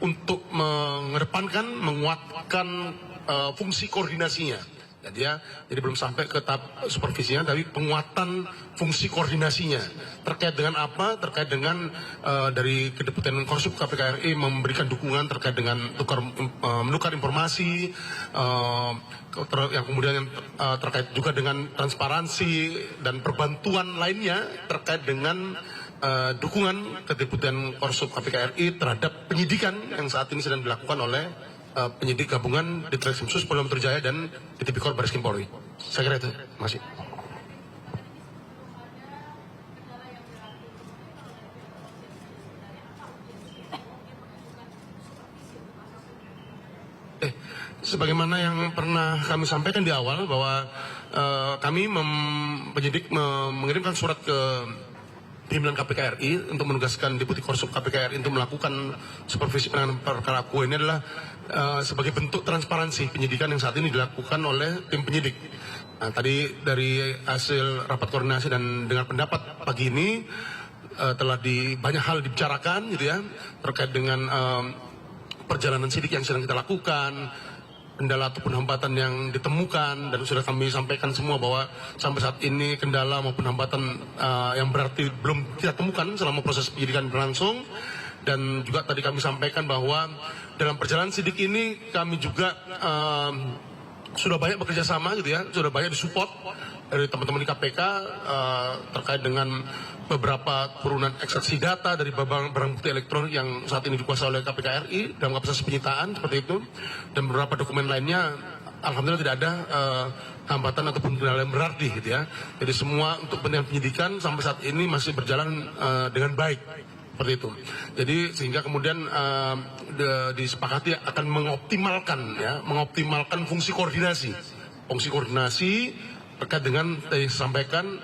untuk mengedepankan, menguatkan fungsi koordinasinya. Jadi belum sampai ke tahap supervisinya, tapi penguatan fungsi koordinasinya. Terkait dengan apa? Terkait dengan dari Kedeputian Korsup KPK RI memberikan dukungan terkait dengan menukar informasi, yang kemudian terkait juga dengan transparansi dan perbantuan lainnya terkait dengan dukungan Kedeputian Korsup KPK RI terhadap penyidikan yang saat ini sedang dilakukan oleh penyidik gabungan di Ditreskrimsus Polda Metro Jaya dan di Tipikor Baris Krim Polri. Saya kira itu, masih. Sebagaimana yang pernah kami sampaikan di awal bahwa kami penyidik mengirimkan surat ke pimpinan KPK RI untuk menugaskan Deputi Korsup KPK RI untuk melakukan supervisi penanganan perkara akuo. Ini adalah sebagai bentuk transparansi penyidikan yang saat ini dilakukan oleh tim penyidik. Nah, tadi dari hasil rapat koordinasi dan dengar pendapat pagi ini telah banyak hal dibicarakan gitu ya, terkait dengan perjalanan sidik yang sedang kita lakukan, kendala ataupun hambatan yang ditemukan, dan sudah kami sampaikan semua bahwa sampai saat ini kendala maupun hambatan yang berarti belum kita temukan selama proses penyidikan berlangsung. Dan juga tadi kami sampaikan bahwa dalam perjalanan sidik ini kami juga sudah banyak bekerja sama gitu ya, sudah banyak disupport dari teman-teman di KPK terkait dengan beberapa turunan ekstraksi data dari barang bukti elektronik yang saat ini dikuasai oleh KPK RI dalam kapasitas penyitaan seperti itu, dan beberapa dokumen lainnya alhamdulillah tidak ada hambatan ataupun kendala yang berarti gitu ya. Jadi semua untuk kepentingan penyidikan sampai saat ini masih berjalan dengan baik seperti itu. Jadi sehingga kemudian disepakati akan mengoptimalkan fungsi koordinasi terkait dengan tadi sampaikan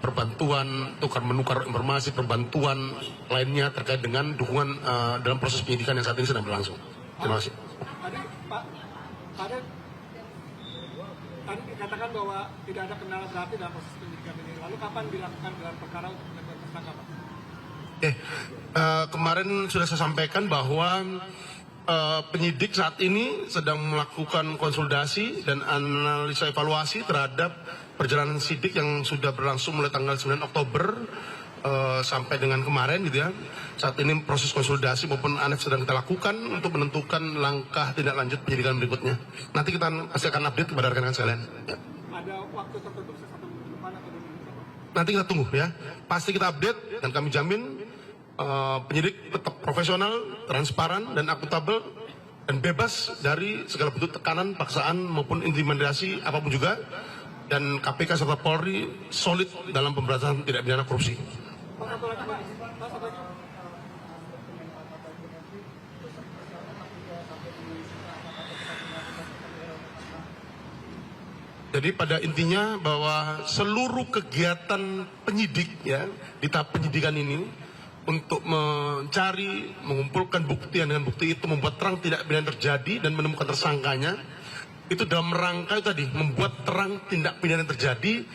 perbantuan, tukar menukar informasi, perbantuan lainnya terkait dengan dukungan dalam proses penyidikan yang saat ini sedang berlangsung. Terima kasih. Tadi dikatakan bahwa tidak ada kendala berarti dalam proses penyidikan ini. Lalu kapan dilakukan gelar perkara untuk menentukan tersangka, Pak? Kemarin sudah saya sampaikan bahwa penyidik saat ini sedang melakukan konsultasi dan analisa evaluasi terhadap perjalanan sidik yang sudah berlangsung mulai tanggal 9 Oktober sampai dengan kemarin gitu ya. Saat ini proses konsolidasi maupun aneks sedang kita lakukan untuk menentukan langkah tindak lanjut penyidikan berikutnya. Nanti kita pasti akan update kepada rekan-rekan sekalian. Ya. Ada waktu tertentu satu minggu depan atau 2 minggu depan? Nanti kita tunggu ya. Pasti kita update dan kami jamin penyidik tetap profesional, transparan dan akuntabel dan bebas dari segala bentuk tekanan, paksaan maupun intimidasi apapun juga. Dan KPK serta Polri solid dalam pemberantasan tindak pidana korupsi. Jadi pada intinya bahwa seluruh kegiatan penyidik ya di tahap penyidikan ini untuk mencari, mengumpulkan bukti, dan dengan bukti itu membuat terang tindak pidana terjadi dan menemukan tersangkanya, itu dalam rangka itu tadi membuat terang tindak pidana terjadi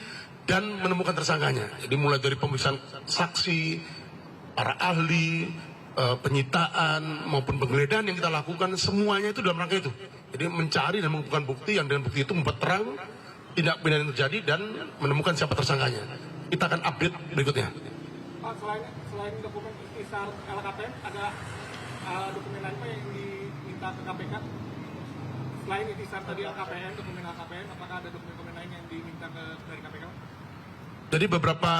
dan menemukan tersangkanya. Jadi mulai dari pemeriksaan saksi, para ahli, penyitaan maupun penggeledahan yang kita lakukan, semuanya itu dalam rangka itu. Jadi mencari dan mengumpulkan bukti yang dengan bukti itu membuat terang tindak pidana terjadi dan menemukan siapa tersangkanya. Kita akan update berikutnya. Pak, selain dokumen ikhtisar LKPN, ada dokumen lain yang diminta ke KPK? Selain ikhtisar tadi LKPN, dokumen LKPN, apakah ada dokumen lain yang diminta dari KPK? Jadi beberapa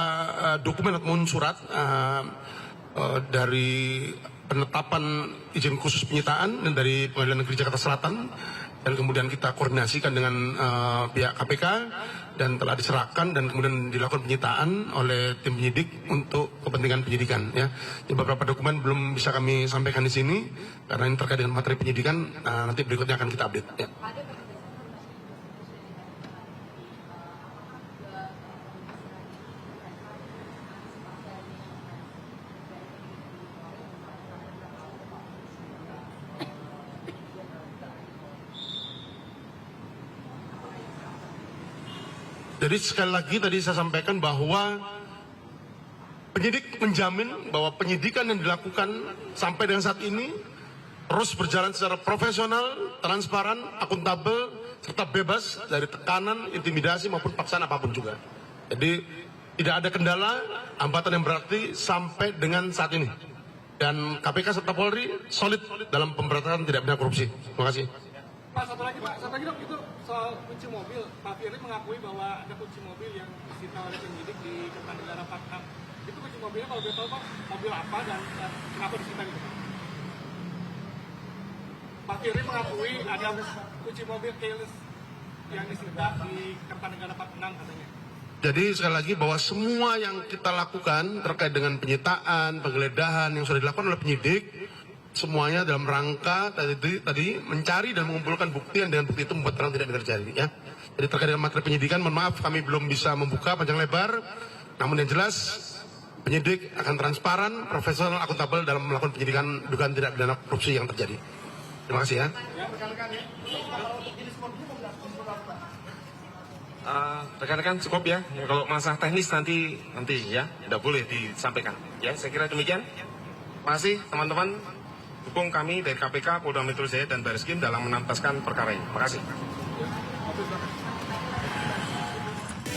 dokumen ataupun surat dari penetapan izin khusus penyitaan dan dari Pengadilan Negeri Jakarta Selatan, dan kemudian kita koordinasikan dengan pihak KPK dan telah diserahkan dan kemudian dilakukan penyitaan oleh tim penyidik untuk kepentingan penyidikan ya. Jadi beberapa dokumen belum bisa kami sampaikan di sini karena ini terkait dengan materi penyidikan, nanti berikutnya akan kita update ya. Jadi sekali lagi tadi saya sampaikan bahwa penyidik menjamin bahwa penyidikan yang dilakukan sampai dengan saat ini terus berjalan secara profesional, transparan, akuntabel, serta bebas dari tekanan, intimidasi maupun paksaan apapun juga. Jadi tidak ada kendala, hambatan yang berarti sampai dengan saat ini. Dan KPK serta Polri solid dalam pemberantasan tidak pidana korupsi. Terima kasih. Pak, satu lagi dok, itu soal kunci mobil. Pak Firly mengakui bahwa ada kunci mobil yang disita oleh penyidik di Kertanegara 46. Itu kunci mobilnya kalau boleh tahu Pak, mobil apa dan kenapa disita gitu? Pak Firly mengakui ada kunci mobil keyless yang disita di Kertanegara 46 katanya. Jadi sekali lagi bahwa semua yang kita lakukan terkait dengan penyitaan, penggeledahan yang sudah dilakukan oleh penyidik, semuanya dalam rangka tadi mencari dan mengumpulkan bukti yang dengan bukti itu membuat terang tidak terjadi. Ya. Jadi terkait dengan materi penyidikan, mohon maaf kami belum bisa membuka panjang lebar. Namun yang jelas penyidik akan transparan, profesional, akuntabel dalam melakukan penyidikan dugaan tidak pidana korupsi yang terjadi. Terima kasih ya. Rekan-rekan cukup ya. Kalau masalah teknis nanti ya tidak boleh disampaikan. Ya, saya kira demikian. Terima kasih teman-teman. Dukung kami dari KPK, Polda Metro Jaya dan Barreskrim dalam menuntaskan perkara ini. Terima kasih.